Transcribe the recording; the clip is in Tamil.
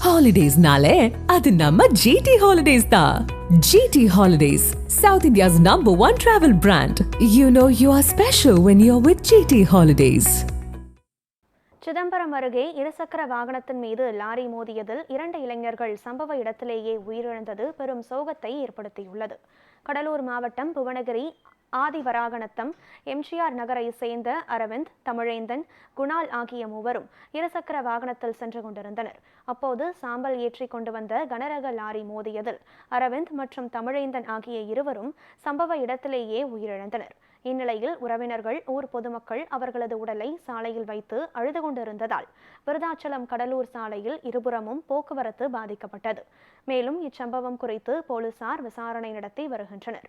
Holidays-nale, adu namma GT Holidays da. GT Holidays, South India's #1 travel brand. You know you are special when you're with GT Holidays. Chidambaram அருகே இருசக்கர வாகனத்தின் மீது லாரி மோதியதில் 2 இளைஞர்கள் சம்பவ இடத்திலேயே உயிரிழந்தது பெரும் சோகத்தை ஏற்படுத்தியுள்ளது. கடலூர் மாவட்டம் புவனகிரி ஆதிவராகனத்தம் எம்ஜிஆர் நகரை சேர்ந்த அரவிந்த், தமிழேந்தன், குணால் ஆகிய மூவரும் இருசக்கர வாகனத்தில் சென்று கொண்டிருந்தனர். அப்போது சாம்பல் ஏற்றி கொண்டு வந்த கனரக லாரி மோதியதில் அரவிந்த் மற்றும் தமிழேந்தன் ஆகிய இருவரும் சம்பவ இடத்திலேயே உயிரிழந்தனர். இந்நிலையில் உறவினர்கள், ஊர் பொதுமக்கள் அவர்களது உடலை சாலையில் வைத்து அழுது கொண்டிருந்ததால் விருதாச்சலம் கடலூர் சாலையில் இருபுறமும் போக்குவரத்து பாதிக்கப்பட்டது. மேலும் இச்சம்பவம் குறித்து போலீசார் விசாரணை நடத்தி வருகின்றனர்.